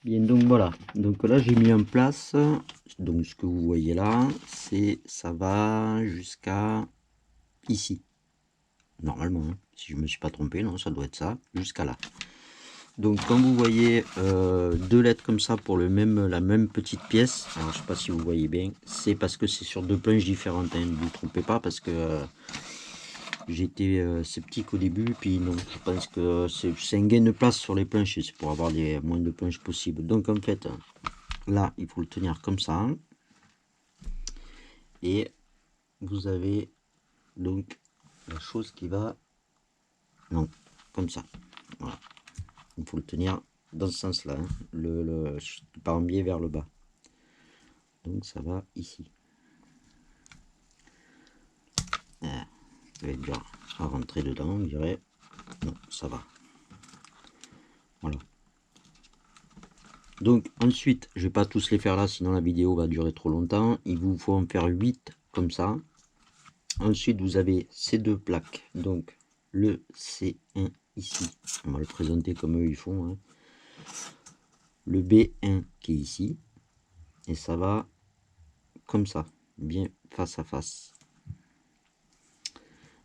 Bien, donc voilà, donc là j'ai mis en place, donc ce que vous voyez là, c'est ça va jusqu'à ici, normalement, hein. Si je me suis pas trompé, non, ça doit être ça, jusqu'à là. Donc comme vous voyez, deux lettres comme ça pour la même petite pièce, alors je sais pas si vous voyez bien, c'est parce que c'est sur deux planches différentes, hein, ne vous trompez pas, parce que j'étais sceptique au début, puis non, je pense que c'est un gain de place sur les planches, c'est pour avoir les moins de planches possible. Donc en fait, là, il faut le tenir comme ça, et vous avez donc la chose qui va, non, comme ça, voilà. Il faut le tenir dans ce sens-là, hein, par un biais vers le bas. Donc ça va ici. Ah, ça va être dur à rentrer dedans, on dirait. Non, ça va. Voilà. Donc ensuite, je vais pas tous les faire là, sinon la vidéo va durer trop longtemps. Il vous faut en faire 8 comme ça. Ensuite, vous avez ces deux plaques. Donc le C1 ici, on va le présenter comme eux ils font, hein. Le B1 qui est ici, et ça va comme ça, bien face à face.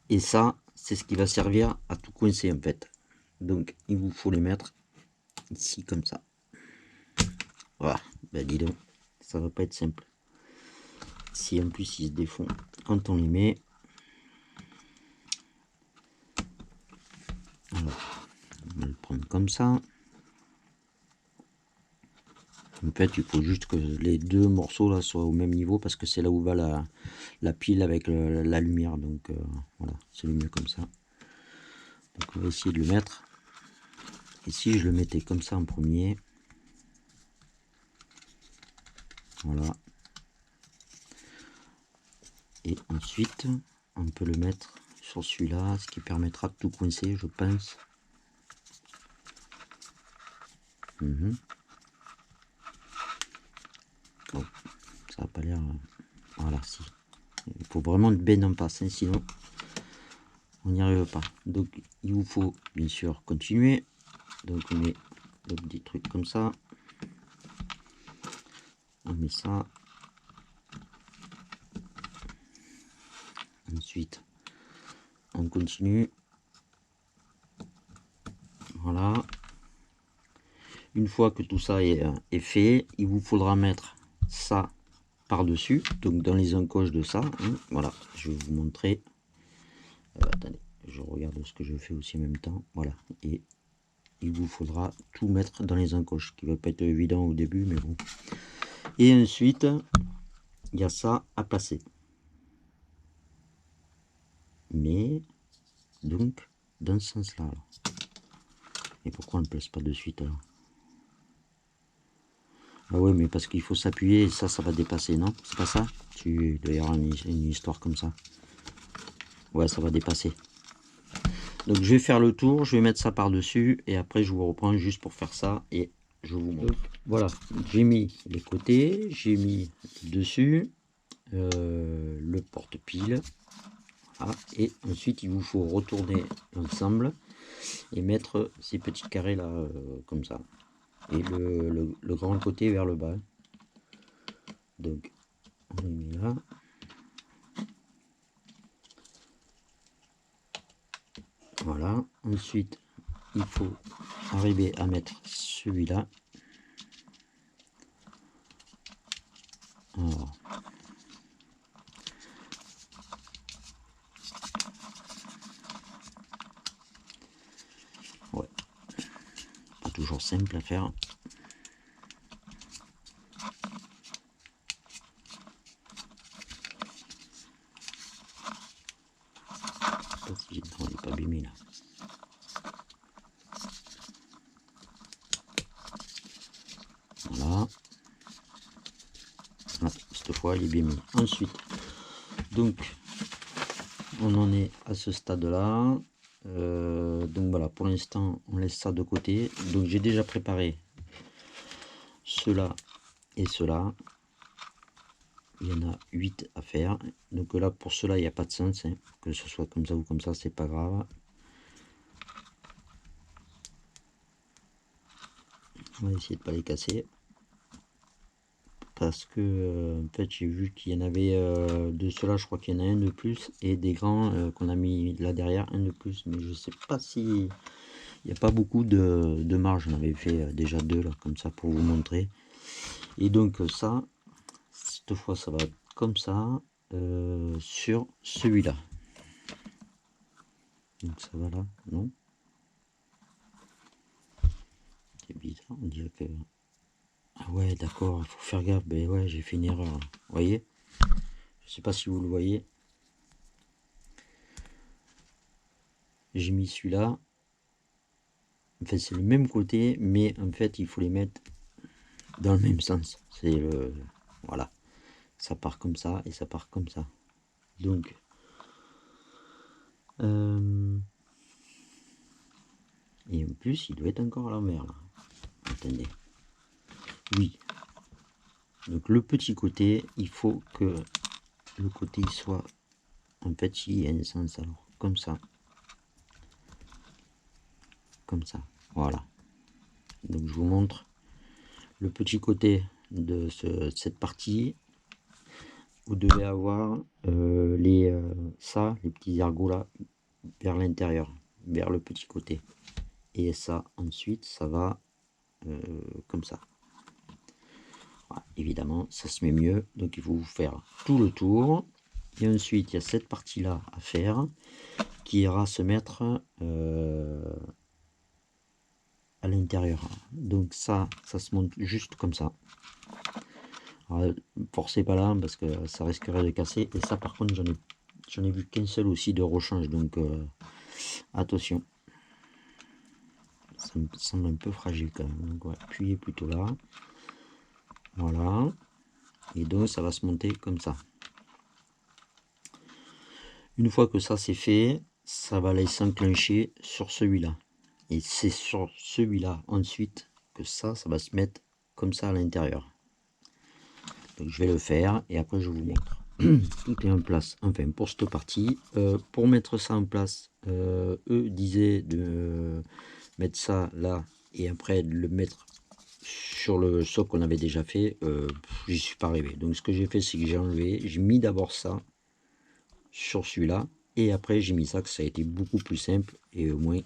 Et ça, c'est ce qui va servir à tout coincer en fait. Donc il vous faut les mettre ici comme ça. Voilà, ben dis donc, ça va pas être simple. Si en plus ils se défont quand on les met. Alors, on va le prendre comme ça. En fait, il faut juste que les deux morceaux là soient au même niveau parce que c'est là où va la pile avec la lumière. Donc voilà, c'est le mieux comme ça. Donc on va essayer de le mettre. Et si je le mettais comme ça en premier, voilà. Et ensuite, on peut le mettre sur celui-là, ce qui permettra de tout coincer, je pense. Bon, ça n'a pas l'air... Voilà, si. Il faut vraiment de bien en passe, hein, sinon on n'y arrive pas. Donc il vous faut bien sûr continuer. Donc on met le petit truc comme ça. On met ça. Ensuite, on continue. Voilà. Une fois que tout ça est fait, il vous faudra mettre ça par-dessus, donc dans les encoches de ça, hein. Voilà, je vais vous montrer. Attendez, je regarde ce que je fais aussi en même temps. Voilà, et il vous faudra tout mettre dans les encoches, qui va pas être évident au début, mais bon. Et ensuite, il y a ça à placer. Mais, donc, dans ce sens-là. Et pourquoi on ne place pas de suite alors? Ah ouais, mais parce qu'il faut s'appuyer et ça va dépasser, non? C'est pas ça? Tu dois y avoir une histoire comme ça. Ouais, ça va dépasser. Donc je vais faire le tour, je vais mettre ça par-dessus et après je vous reprends juste pour faire ça et je vous montre. Donc, voilà, j'ai mis les côtés, j'ai mis dessus le porte-pile. Voilà, et ensuite il vous faut retourner l'ensemble et mettre ces petits carrés là comme ça. Et le grand côté vers le bas. Donc on les met là. Voilà, ensuite il faut arriver à mettre celui-là. Alors, ouais, pas toujours simple à faire. Si on n'est pas abîmé là. Voilà. Ah, cette fois il est bien mis. Ensuite, donc on en est à ce stade là. Donc voilà, pour l'instant on laisse ça de côté. Donc j'ai déjà préparé cela et cela. Il y en a 8 à faire. Donc là pour cela il n'y a pas de sens, hein. Que ce soit comme ça ou comme ça, c'est pas grave. On va essayer de pas les casser. Parce que en fait j'ai vu qu'il y en avait de ceux-là, je crois qu'il y en a un de plus, et des grands qu'on a mis là derrière, un de plus, mais je sais pas si il n'y a pas beaucoup de marge. J'en avais fait déjà deux là, comme ça pour vous montrer. Et donc ça, cette fois ça va comme ça sur celui-là. Donc ça va là, non? C'est bizarre, on dirait que... Ah ouais, d'accord, il faut faire gaffe. Ben ouais, j'ai fait une erreur. Vous voyez? Je sais pas si vous le voyez. J'ai mis celui-là. En fait, c'est le même côté, mais en fait, il faut les mettre dans le même sens. C'est le... Voilà. Ça part comme ça et ça part comme ça. Donc... Et en plus, il doit être encore à l'envers, là. Attendez. Oui. Donc, le petit côté, il faut que le côté soit... En fait, il y a un sens, alors. Comme ça. Comme ça. Voilà. Donc, je vous montre le petit côté de cette partie. Vous devez avoir les petits ergots là, vers l'intérieur, vers le petit côté. Et ça, ensuite, ça va comme ça. Voilà, évidemment, ça se met mieux. Donc, il faut vous faire tout le tour. Et ensuite, il y a cette partie-là à faire qui ira se mettre à l'intérieur. Donc, ça se monte juste comme ça. Alors, forcez pas là parce que ça risquerait de casser. Et ça, par contre, j'en ai vu qu'un seul aussi de rechange. Donc, attention. Ça me semble un peu fragile quand même. Donc, on va appuyer plutôt là. Voilà. Et donc, ça va se monter comme ça. Une fois que ça c'est fait, ça va aller s'enclencher sur celui-là. Et c'est sur celui-là ensuite que ça va se mettre comme ça à l'intérieur. Donc je vais le faire et après je vous montre. Tout est en place, enfin pour cette partie. Pour mettre ça en place, eux disaient de mettre ça là et après de le mettre sur le socle qu'on avait déjà fait. J'y suis pas arrivé. Donc ce que j'ai fait, c'est que j'ai enlevé, j'ai mis d'abord ça sur celui-là et après j'ai mis ça, que ça a été beaucoup plus simple et au moins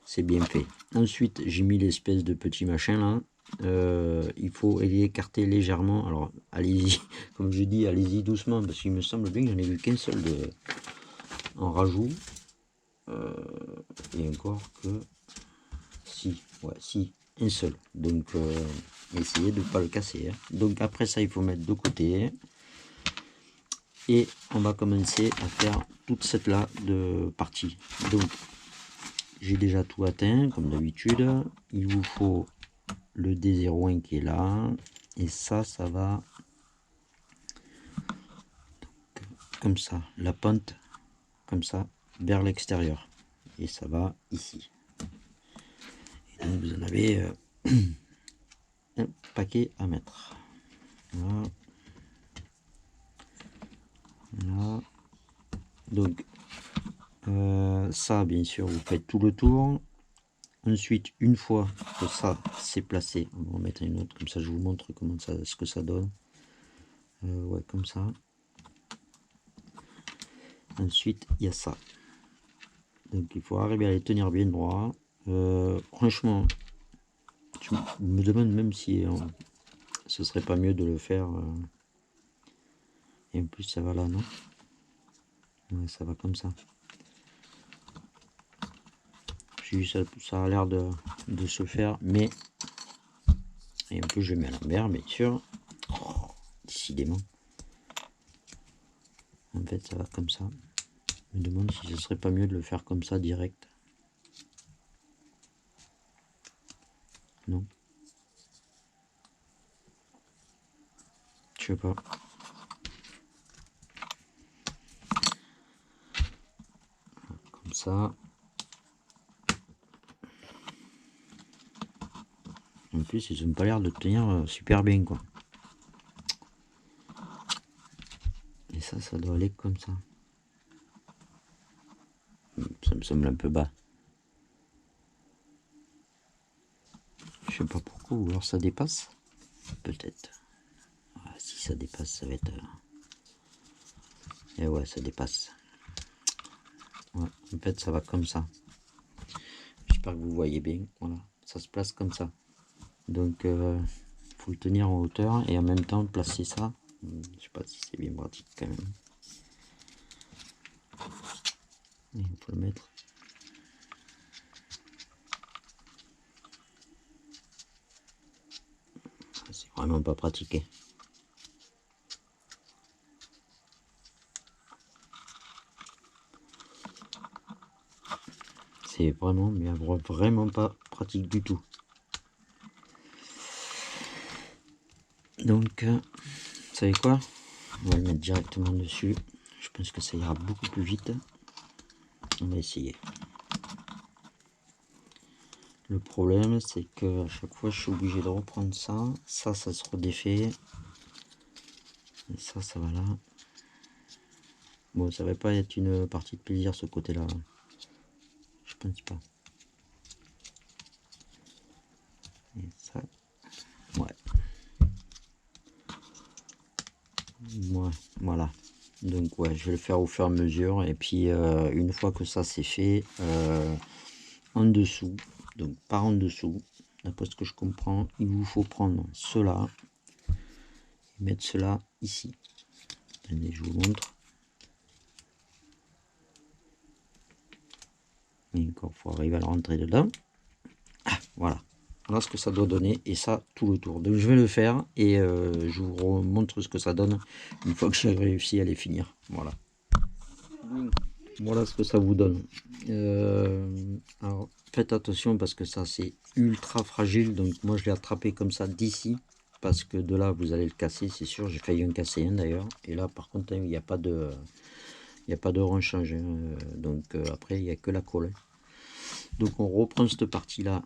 c'est bien fait. Ensuite j'ai mis l'espèce de petit machin là. Il faut écarter légèrement. Alors allez-y, comme je dis, allez-y doucement parce qu'il me semble bien que j'en ai vu qu'un seul en rajout. Et encore que si, ouais, si, un seul. Donc essayez de ne pas le casser. Hein. Donc après ça, il faut mettre de côté. Et on va commencer à faire toute cette là de partie. Donc j'ai déjà tout atteint comme d'habitude. Il vous faut le D01 qui est là. Et ça va comme ça. La pente comme ça vers l'extérieur. Et ça va ici. Et donc vous en avez un paquet à mettre. Voilà. Voilà. Donc ça bien sûr vous faites tout le tour. Ensuite une fois que ça c'est placé, on va en mettre une autre comme ça je vous montre comment ça, ce que ça donne. Ouais comme ça. Ensuite il y a ça. Donc il faut arriver à les tenir bien droit. Franchement je me demande même si ce serait pas mieux de le faire et en plus ça va là, non? Ouais, ça va comme ça. Ça a l'air de se faire, mais et un peu je mets à l'envers bien sûr. Oh, décidément en fait ça va comme ça. Je me demande si ce serait pas mieux de le faire comme ça direct. Non, je sais pas. Comme ça. En plus ils ont pas l'air de tenir super bien quoi. Et ça doit aller comme ça. Ça me semble un peu bas. Je Je sais pas pourquoi, ou alors ça dépasse. Peut-être. Ah, si ça dépasse, ça va être... Et ouais, ça dépasse. Ouais, en fait, ça va comme ça. J'espère que vous voyez bien. Voilà, ça se place comme ça. Donc, faut le tenir en hauteur et en même temps placer ça. Je sais pas si c'est bien pratique quand même. Et on peut le mettre. C'est vraiment pas pratiqué. C'est vraiment, mais vraiment pas pratique du tout. Donc, vous savez quoi? On va le mettre directement dessus. Je pense que ça ira beaucoup plus vite. On va essayer. Le problème, c'est que à chaque fois, je suis obligé de reprendre ça. Ça se redéfait. Et ça va là. Bon, ça va pas être une partie de plaisir ce côté-là. Je pense pas. Et ça, ouais. Ouais, voilà. Donc ouais, je vais le faire au fur et à mesure. Et puis une fois que ça c'est fait, en dessous, donc par en dessous, d'après ce que je comprends, il vous faut prendre cela et mettre cela ici. Attendez, je vous montre. Et encore, il faut arriver à le rentrer dedans. Ah, voilà. Voilà ce que ça doit donner, et ça tout le tour. Donc je vais le faire et je vous remontre ce que ça donne une fois que j'ai réussi à les finir. Voilà. Voilà ce que ça vous donne. Alors faites attention parce que ça c'est ultra fragile, donc moi je l'ai attrapé comme ça d'ici, parce que de là vous allez le casser, c'est sûr. J'ai failli en casser un d'ailleurs, et là par contre il n'y a pas de rechange, hein. Donc après il n'y a que la colle. Donc on reprend cette partie là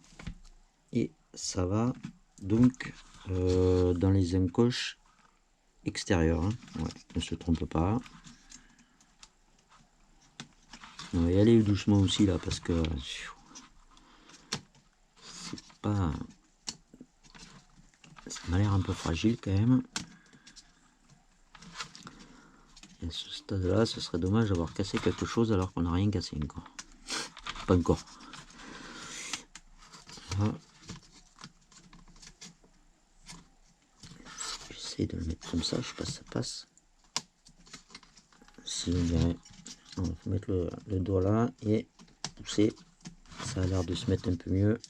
et ça va donc dans les encoches extérieures, hein. Ouais, ne se trompe pas. On va y aller doucement aussi là parce que c'est pas, ça m'a l'air un peu fragile quand même. Et à ce stade là ce serait dommage d'avoir cassé quelque chose alors qu'on n'a rien cassé encore. Pas encore. Voilà. J'essaie de le mettre comme ça, je sais pas si ça passe. Si on dirait, on va mettre le doigt là et pousser. Ça a l'air de se mettre un peu mieux.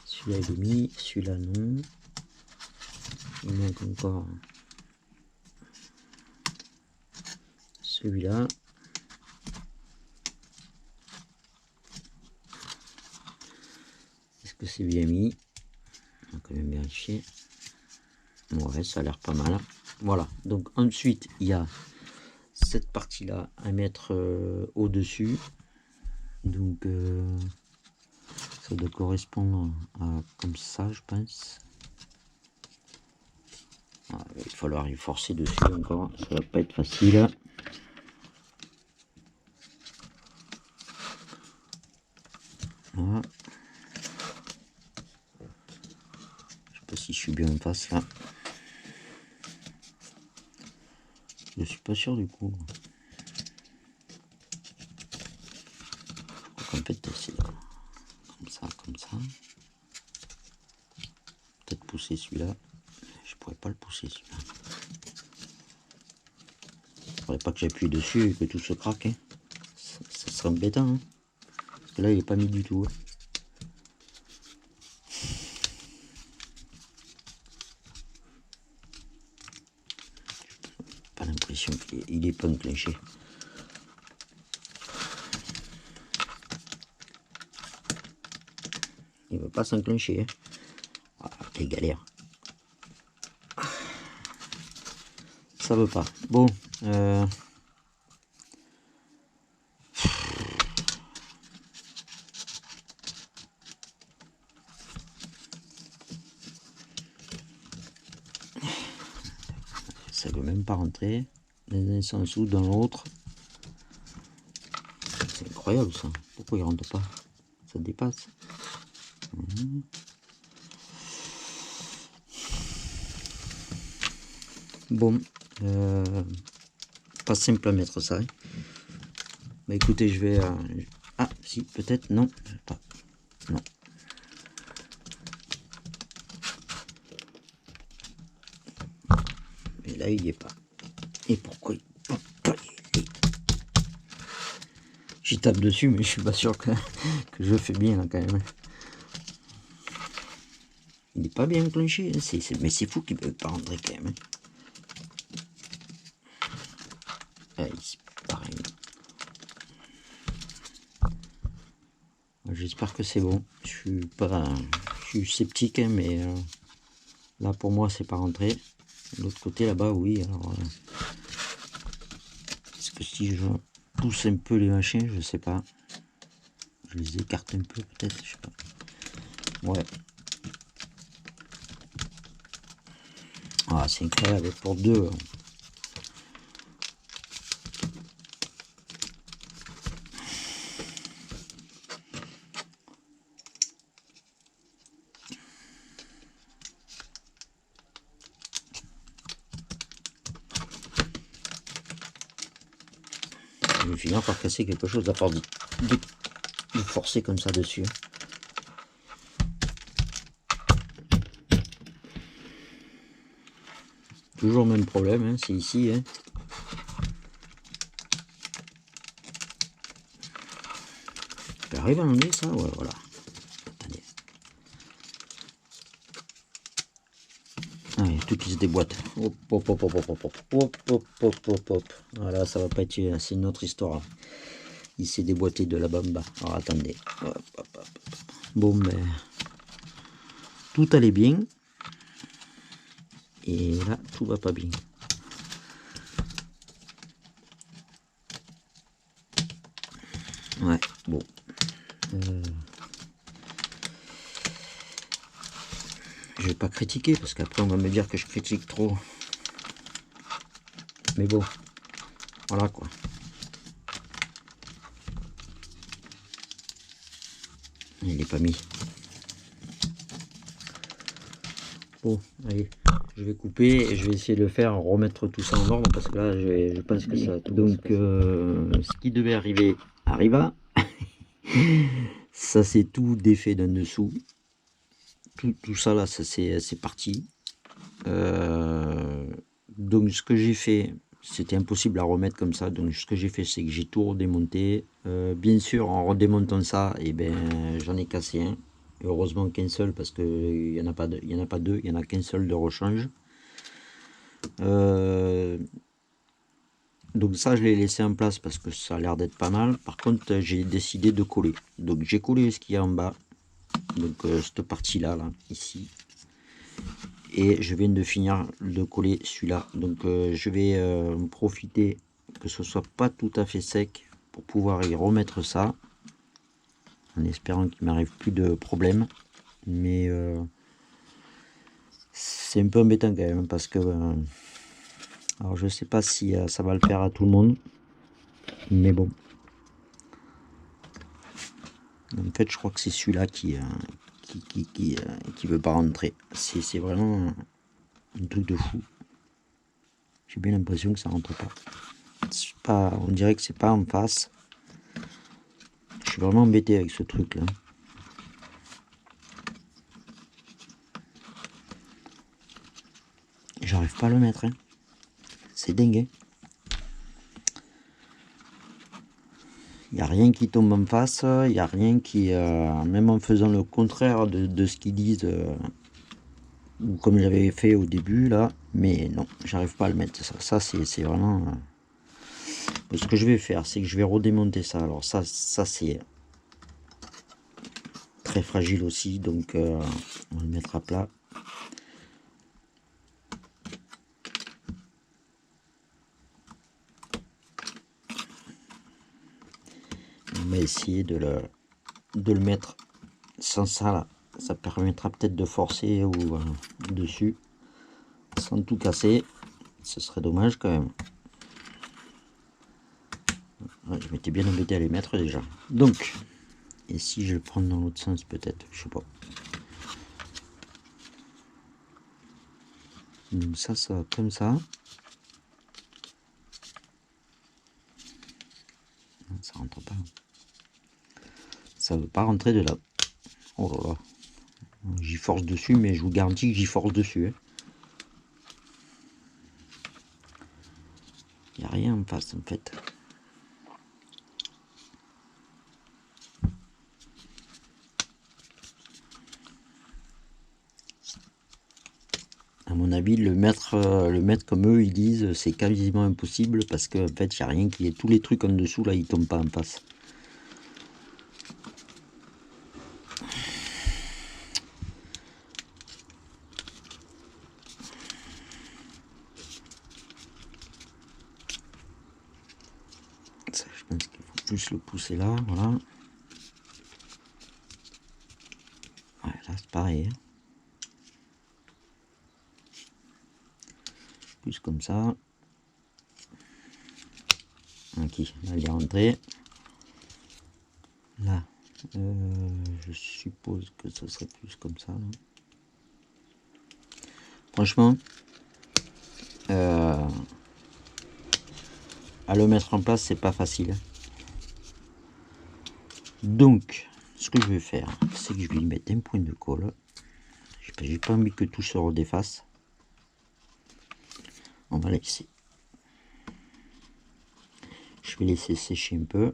Celui-là il est mis, celui-là non. Il manque encore celui-là. Est-ce que c'est bien mis? On va quand même vérifier. Ouais, ça a l'air pas mal. Voilà, donc ensuite il y a cette partie là à mettre au dessus. Donc ça doit correspondre à comme ça, je pense. Ah, il va falloir y forcer dessus encore, ça va pas être facile. Voilà. Je sais pas si je suis bien en face là. Je suis pas sûr du coup. En fait c'est comme ça. Peut-être pousser celui-là. Je pourrais pas le pousser celui-là. Il faudrait pas que j'appuie dessus et que tout se craque, hein. Ça serait embêtant, hein. Parce que là il est pas mis du tout, hein. Pas l'impression qu'il est pas enclenché. Il veut pas s'enclencher, hein. Ah, quelle galère. Ça veut pas. Bon. Ça veut même pas rentrer dans un sens ou dans l'autre. incroyable ça. Pourquoi il rentre pas? Ça dépasse. Bon, pas simple à mettre ça. Bah écoutez, je vais... ah, si, peut-être, non, pas. Non. Mais là, il n'y est pas. Et pourquoi j'y tape dessus, mais je suis pas sûr que je fais bien, là, quand même. Il n'est pas bien enclenché, hein. Mais c'est fou qu'il ne peut pas rentrer, quand même. Ah, c'est pareil. J'espère que c'est bon. Je suis sceptique, hein, mais là pour moi c'est pas rentré. De l'autre côté là-bas, oui. Alors, est-ce que si je pousse un peu les machins, je sais pas. Je les écarte un peu peut-être, je sais pas. Ouais. Ah, c'est incroyable pour deux. Je vais finir par casser quelque chose à part de forcer comme ça dessus. Toujours le même problème, hein, c'est ici. Hein. J'arrive à enlever ça, ouais, voilà. Attendez. Ah, il y a tout qui se déboîte. Hop, hop, hop, hop, hop, hop, hop, hop, hop, hop, hop, hop. Voilà, ça va pas être... C'est une autre histoire. Il s'est déboîté de la bamba. Alors attendez. Hop, hop, hop. Bon, ben... tout allait bien. Et là, tout va pas bien. Ouais, bon. Je vais pas critiquer parce qu'après on va me dire que je critique trop. Mais bon, voilà quoi. Il n'est pas mis. Bon, allez, je vais couper et je vais essayer de le faire, remettre tout ça en ordre parce que là, je pense que ça. Donc, ce qui devait arriver arriva. Ça, c'est tout défait d'un dessous. Tout ça là, ça c'est parti. Donc, ce que j'ai fait, c'était impossible à remettre comme ça. Donc, ce que j'ai fait, c'est que j'ai tout redémonté. Bien sûr, en redémontant ça, et ben, j'en ai cassé un. Heureusement qu'un seul parce qu'il n'y en a pas deux, il n'y en a qu'un seul de rechange. Donc ça je l'ai laissé en place parce que ça a l'air d'être pas mal. Par contre j'ai décidé de coller. Donc j'ai collé ce qu'il y a en bas. Donc cette partie là, ici. Et je viens de finir de coller celui-là. Donc je vais profiter que ce soit pas tout à fait sec pour pouvoir y remettre ça. En espérant qu'il m'arrive plus de problème. Mais c'est un peu embêtant quand même parce que alors je sais pas si ça va le faire à tout le monde, mais bon. En fait je crois que c'est celui-là qui veut pas rentrer. C'est vraiment un truc de fou. J'ai bien l'impression que ça rentre pas. On dirait que c'est pas en face. Je suis vraiment embêté avec ce truc là. J'arrive pas à le mettre, hein. C'est dingue, hein. Il n'y a rien qui tombe en face, il n'y a rien qui, même en faisant le contraire de ce qu'ils disent, ou comme j'avais fait au début là, mais non, j'arrive pas à le mettre. Ça c'est vraiment... ce que je vais faire, c'est que je vais redémonter ça. Alors ça c'est très fragile aussi, donc on va le mettre à plat. On va essayer de le mettre sans ça là. Ça permettra peut-être de forcer ou dessus sans tout casser. Ce serait dommage quand même. Ouais, je m'étais bien embêté à les mettre déjà. Donc, et si je le prends dans l'autre sens peut-être, je sais pas. Donc ça va comme ça. Ça rentre pas. Ça veut pas rentrer de là. Oh là là. J'y force dessus, mais je vous garantis que j'y force dessus. Il n'y a rien en face en fait. À mon avis, le mettre comme eux ils disent, c'est quasiment impossible parce qu'en fait, il n'y a rien qui est. Tous les trucs en dessous là, ils tombent pas en face. Ça, je pense qu'il faut plus le pousser là, voilà. Ouais, là c'est pareil. Plus comme ça. Ok, là il est rentré. Là, je suppose que ça serait plus comme ça. Là. Franchement, à le mettre en place, c'est pas facile. Donc, ce que je vais faire, c'est que je vais y mettre un point de colle. J'ai pas envie que tout se redéfasse. On va laisser. Je vais laisser sécher un peu,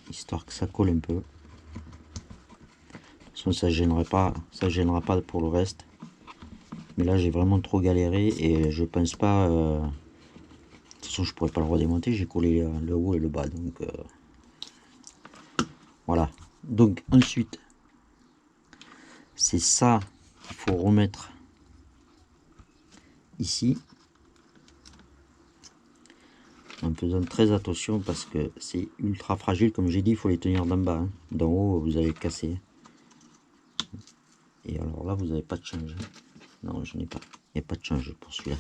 histoire que ça colle un peu. De toute façon, ça gênera pas pour le reste. Mais là, j'ai vraiment trop galéré et je pense pas. De toute façon, je pourrais pas le redémonter. J'ai collé le haut et le bas, donc voilà. Donc ensuite, c'est ça qu'il faut remettre ici. En faisant très attention parce que c'est ultra fragile, comme j'ai dit, il faut les tenir d'en bas. Hein. D'en haut, vous allez casser. Et alors là, vous n'avez pas de change. Non, je n'ai pas. Il n'y a pas de change pour celui-là.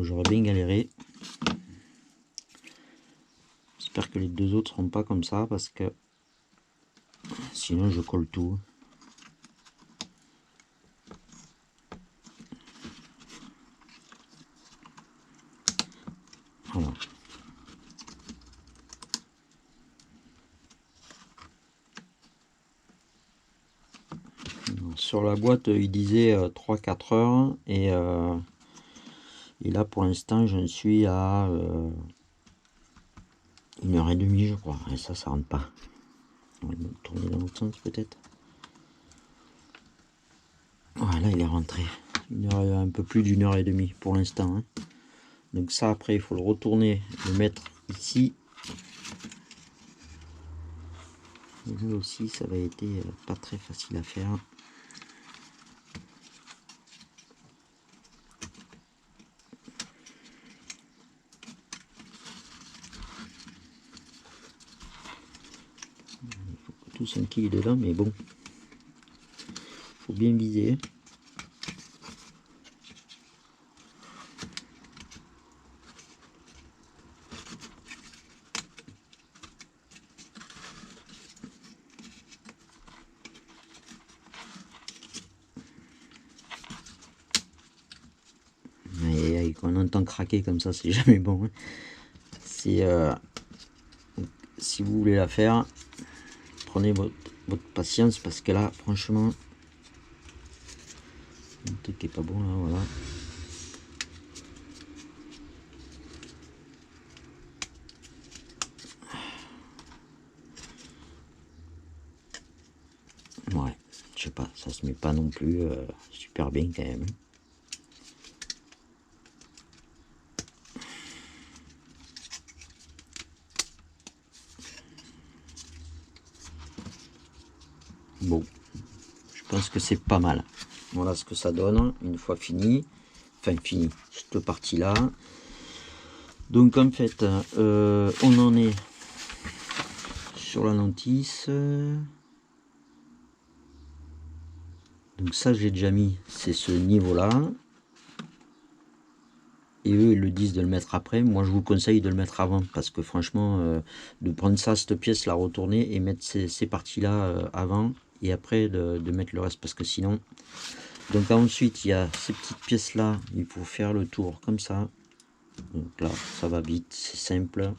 J'aurais bien galéré. J'espère que les deux autres seront pas comme ça parce que sinon je colle tout. Voilà. Sur la boîte, il disait 3-4 heures et là pour l'instant j'en suis à 1h30 je crois. Et ça rentre pas. On va le tourner dans l'autre sens peut-être. Voilà, il est rentré. Un peu plus d'1h30 pour l'instant. Hein. Donc ça après il faut le retourner, le mettre ici. Et là aussi ça va être pas très facile à faire. Il faut que tout s'enquille dedans, mais bon. Faut bien viser. Et quand on entend craquer comme ça, c'est jamais bon. Hein. Si vous voulez la faire, prenez votre patience parce que là, franchement, le truc est pas bon là, voilà. Ouais, je sais pas, ça se met pas non plus super bien quand même. Bon, je pense que c'est pas mal. Voilà ce que ça donne une fois fini. Enfin fini, cette partie là. Donc en fait, on en est sur la lentille. Donc ça j'ai déjà mis, c'est ce niveau là. et eux ils le disent de le mettre après. Moi je vous conseille de le mettre avant, parce que franchement de prendre ça, cette pièce, la retourner et mettre ces parties là avant, et après de mettre le reste, parce que sinon. Donc ensuite il y a ces petites pièces là, il faut faire le tour comme ça. Donc là ça va vite, c'est simple.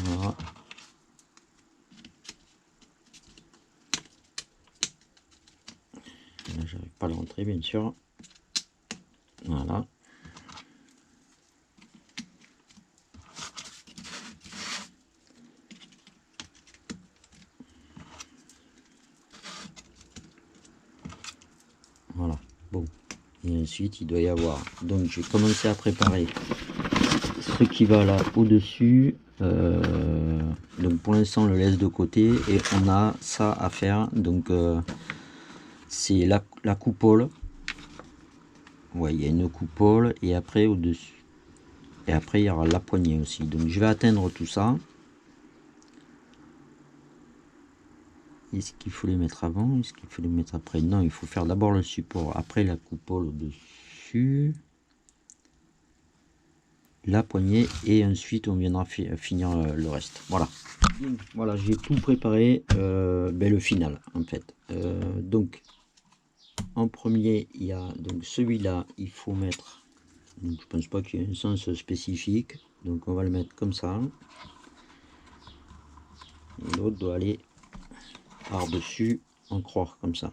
Voilà. Là j'arrive pas à le rentrer bien sûr. Voilà. Voilà. Bon. Et ensuite il doit y avoir. Donc je vais commencer à préparer ce qui va là au-dessus. Donc pour l'instant on le laisse de côté et on a ça à faire. Donc c'est la coupole. Ouais, il y a une coupole et après au-dessus. Et après il y aura la poignée aussi. Donc je vais atteindre tout ça. Est-ce qu'il faut les mettre avant? Est-ce qu'il faut les mettre après? Non, il faut faire d'abord le support, après la coupole au-dessus, la poignée, et ensuite on viendra finir le reste. Voilà. Voilà, j'ai tout préparé, le final en fait. Donc en premier il y a donc celui-là, il faut mettre. Donc, je pense pas qu'il y ait un sens spécifique, donc on va le mettre comme ça. Et l'autre doit aller par-dessus en croire comme ça.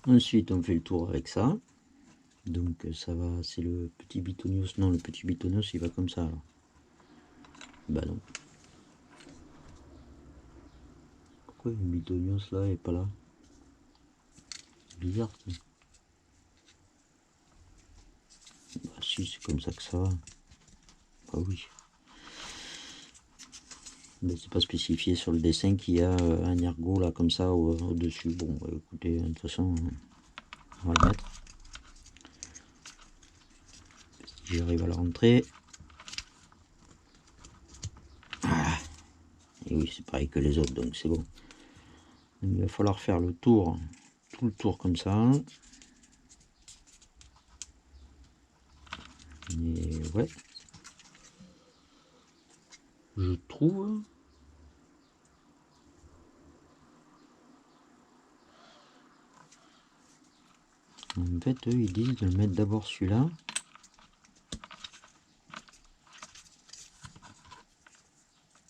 Ensuite on fait le tour avec ça. Donc ça va, c'est le petit bitonios. Non, le petit bitonios il va comme ça alors. Bah non. Pourquoi le bitonios là est pas là? C'est bizarre ça. Bah si, c'est comme ça que ça va. Ah oui. Mais c'est pas spécifié sur le dessin qu'il y a un ergot là comme ça au-dessus. Bon, bah, écoutez, de toute façon, on va le mettre. Si j'arrive à le rentrer. Ah. Et oui, c'est pareil que les autres, donc c'est bon. Donc, il va falloir faire le tour, tout le tour comme ça. Et ouais. Je trouve. En fait, eux, ils disent de le mettre d'abord celui-là.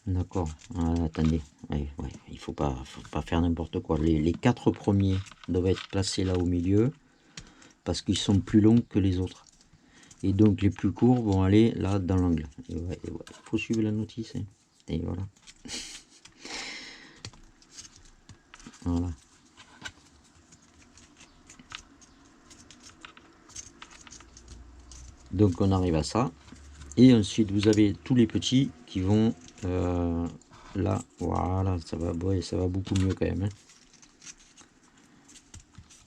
D'accord. Ah, attendez. Ouais, il faut pas faire n'importe quoi. Les 4 premiers doivent être placés là au milieu parce qu'ils sont plus longs que les autres. Et donc les plus courts vont aller là dans l'angle. Il faut suivre la notice. Hein. Et voilà. Voilà. Donc on arrive à ça. Et ensuite vous avez tous les petits qui vont là. Voilà, ça va, ouais, ça va beaucoup mieux quand même. Hein.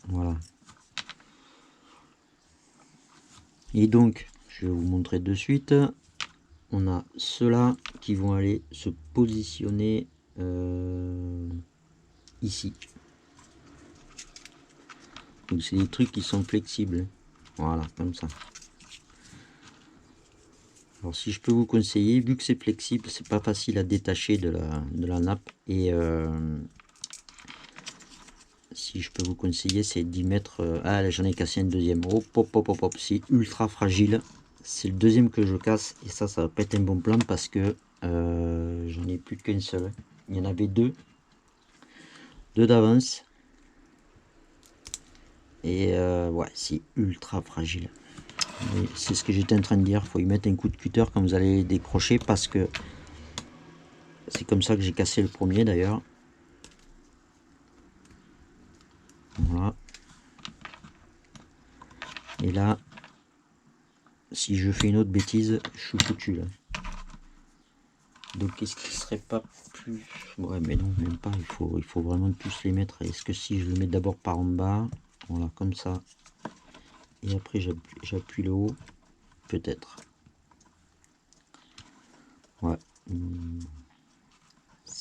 Voilà. Et donc, je vais vous montrer de suite. On a ceux-là qui vont aller se positionner ici. Donc c'est des trucs qui sont flexibles. Voilà, comme ça. Alors si je peux vous conseiller, vu que c'est flexible, c'est pas facile à détacher de la nappe. Et si je peux vous conseiller, c'est d'y mettre. Ah là j'en ai cassé un deuxième. Hop, hop, hop, hop, hop. C'est ultra fragile. C'est le deuxième que je casse. Et ça va pas être un bon plan parce que j'en ai plus qu'une seule. Il y en avait deux d'avance. Et ouais, c'est ultra fragile. C'est ce que j'étais en train de dire. Il faut y mettre un coup de cutter quand vous allez les décrocher parce que c'est comme ça que j'ai cassé le premier d'ailleurs. Voilà. Et là, si je fais une autre bêtise, je suis foutu là. Donc est-ce qu'il serait pas plus... Ouais mais non, même pas. Il faut vraiment plus les mettre. Est-ce que si je le mets d'abord par en bas, voilà, comme ça, et après j'appuie le haut, peut-être. Ouais.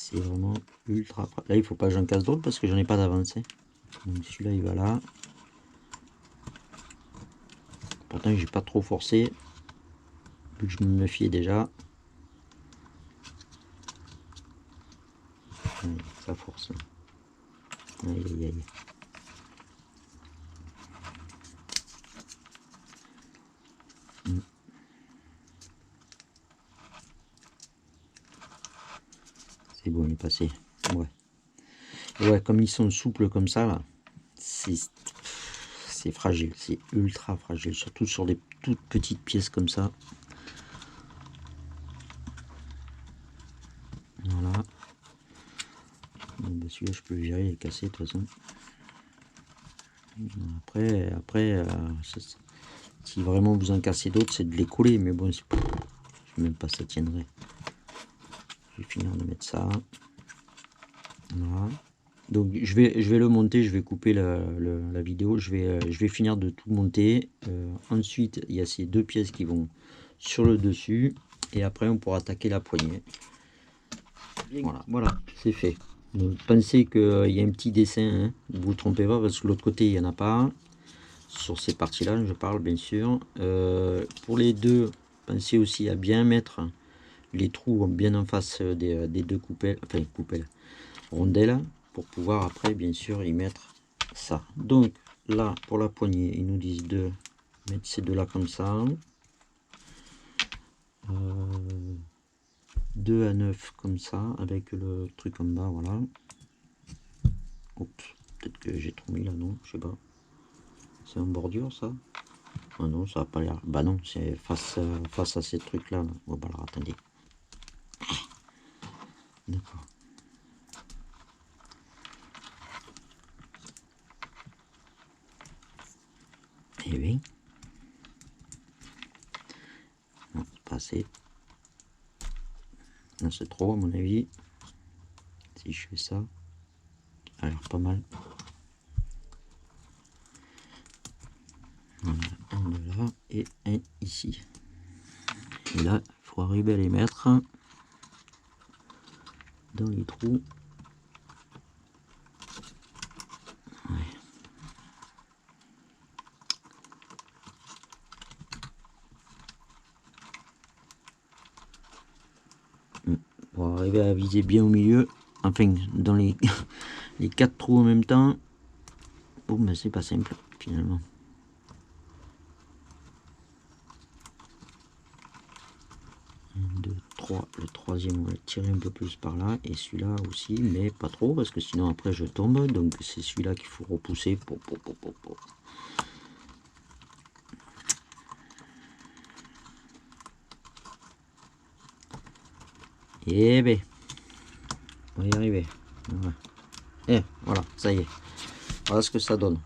C'est vraiment ultra... Là, il faut pas que j'en casse d'autres parce que j'en ai pas d'avance. Donc celui-là, il va là. Pourtant, j'ai pas trop forcé. Vu que je me fiais déjà. Allez, ça force. Aïe, aïe, aïe. C'est bon, il est passé. Ouais. Et ouais, comme ils sont souples comme ça, là, c'est fragile. C'est ultra fragile. Surtout sur des toutes petites pièces comme ça. Voilà. Bon, bah, celui-là, je peux le virer et casser de toute façon. Après si vraiment vous en cassez d'autres, c'est de les coller. Mais bon, je sais même pas si ça tiendrait. Je vais finir de mettre ça. Voilà. Donc je vais le monter, je vais couper la vidéo, je vais finir de tout monter. Ensuite, il y a ces deux pièces qui vont sur le dessus. Et après, on pourra attaquer la poignée. Voilà, c'est fait. Donc, pensez qu'il y a un petit dessin, hein, ne vous trompez pas, parce que l'autre côté, il n'y en a pas. Sur ces parties-là, je parle bien sûr. Pour les deux, pensez aussi à bien mettre les trous bien en face des deux coupelles, enfin coupelles, rondelles, pour pouvoir après, bien sûr, y mettre ça. Donc là, pour la poignée, ils nous disent de mettre ces deux-là comme ça. 2 à 9 comme ça, avec le truc en bas, voilà. Oups, peut-être que j'ai trop mis là, non, je sais pas. C'est en bordure ça? Ah non, ça n'a pas l'air. Bah non, c'est face à ces trucs-là. Bon, bah alors attendez. D'accord. Eh bien. Non, c'est pas assez. Non, c'est trop à mon avis. Si je fais ça, ça a l'air pas mal. Voilà, un de là et un ici. Et là, il faut arriver à les mettre dans les trous. Ouais. Pour arriver à viser bien au milieu, enfin dans les, les 4 trous en même temps. Bon, mais c'est pas simple finalement. 1, 2, 3, le troisième on va le tirer un peu plus par là et celui-là aussi, mais pas trop parce que sinon après je tombe, donc c'est celui-là qu'il faut repousser pour. Et ben on va y arriver. Voilà. Et voilà, ça y est, voilà ce que ça donne.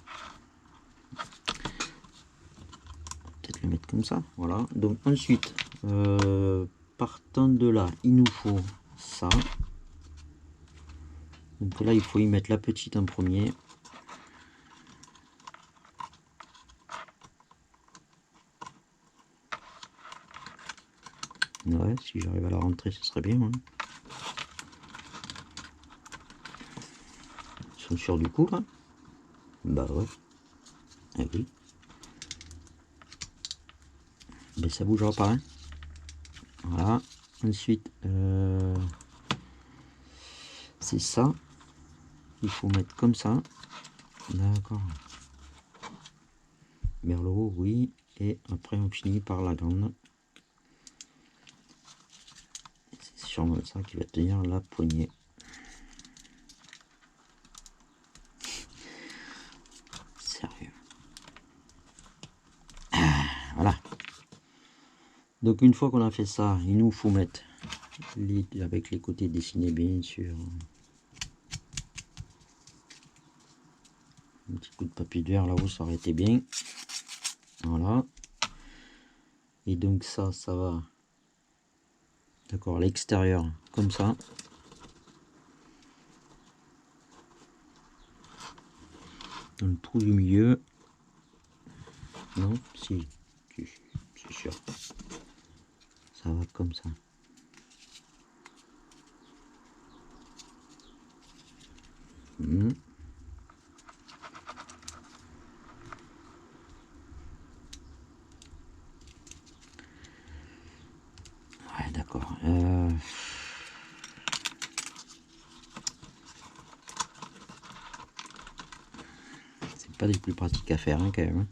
Peut-être le mettre comme ça, voilà. Donc ensuite partant de là, il nous faut ça. Donc là, il faut y mettre la petite en premier. Ouais, si j'arrive à la rentrer, ce serait bien. Hein. Ils sont sûrs du coup, là? Bah ouais. Eh oui. Ben ça bougera pas. Hein. Voilà. Ensuite, c'est ça. Il faut mettre comme ça. D'accord. Vers le haut, oui. Et après, on finit par la grande. C'est sûrement ça qui va tenir la poignée. Sérieux. Voilà. Donc une fois qu'on a fait ça, il nous faut mettre avec les côtés dessinés bien sûr. Un petit coup de papier de verre là-haut, ça aurait été bien. Voilà. Et donc ça va. D'accord, à l'extérieur, comme ça. Dans le trou du milieu. Non, si, c'est sûr. Ça va comme ça. Ouais, d'accord. C'est pas des plus pratiques à faire, hein, quand même.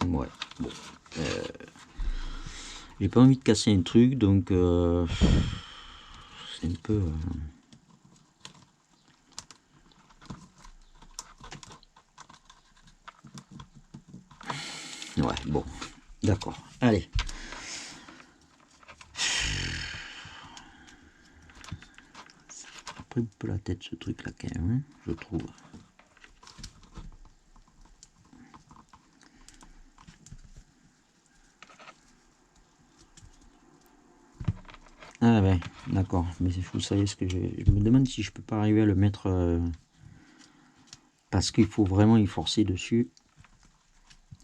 Ouais, bon. J'ai pas envie de casser un truc, donc c'est un peu... Ouais, bon, d'accord. Allez. Ça a pris un peu la tête ce truc-là quand même, hein, je trouve. Ah ouais, d'accord. Mais vous savez ce que je me demande si je peux pas arriver à le mettre parce qu'il faut vraiment y forcer dessus.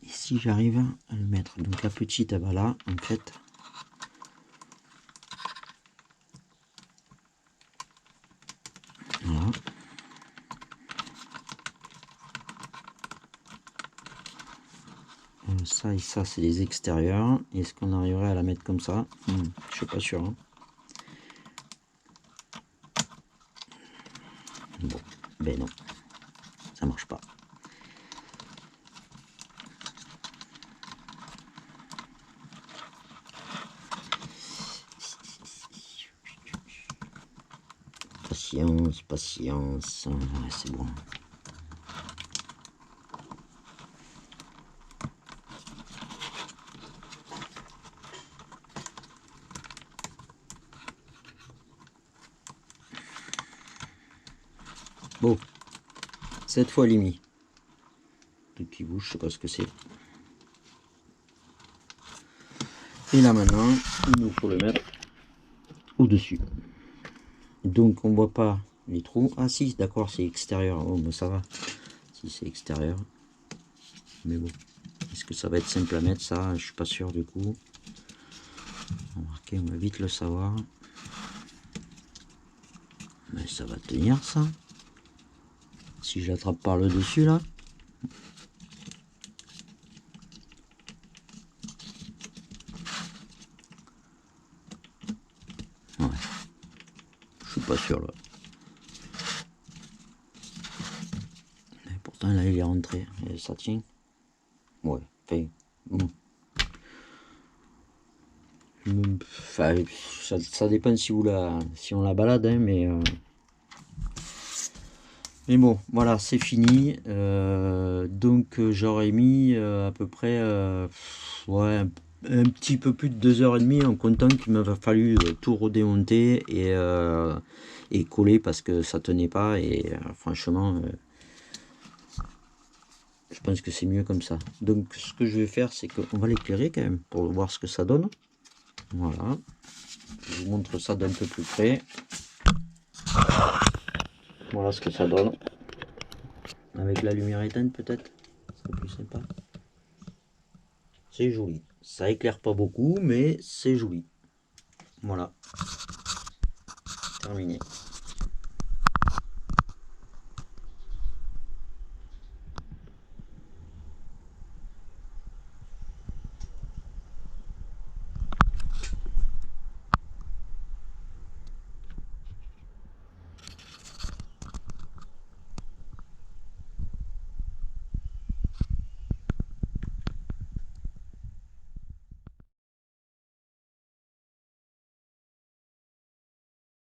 Et si j'arrive à le mettre, donc la petite elle va là en fait. Voilà. Ça et ça c'est les extérieurs. Est-ce qu'on arriverait à la mettre comme ça? Je suis pas sûr. Hein. Bon, ben non, ça marche pas. Patience, patience, c'est bon. Bon, cette fois limite. Tout qui bouge, je sais pas ce que c'est. Et là maintenant, il nous faut le mettre au-dessus. Donc on voit pas les trous. Ah si, d'accord, c'est extérieur. Oh, mais ça va. Si c'est extérieur. Mais bon, est-ce que ça va être simple à mettre ça? Je suis pas sûr du coup. Remarquez, on va vite le savoir. Mais ça va tenir ça. Si je l'attrape par le dessus là. Ouais. Je suis pas sûr là. Et pourtant là il est rentré. Et ça tient. Ouais. Enfin, bon. Enfin, ça dépend si on la balade, hein, mais bon, voilà, c'est fini. Donc j'aurais mis à peu près ouais, un petit peu plus de 2h30 en comptant qu'il m'a fallu tout redémonter et coller parce que ça tenait pas. Et franchement, je pense que c'est mieux comme ça. Donc ce que je vais faire, c'est qu'on va l'éclairer quand même pour voir ce que ça donne. Voilà. Je vous montre ça d'un peu plus près. Voilà ce que ça donne. Avec la lumière éteinte peut-être. C'est plus sympa. C'est joli. Ça éclaire pas beaucoup, mais c'est joli. Voilà. Terminé.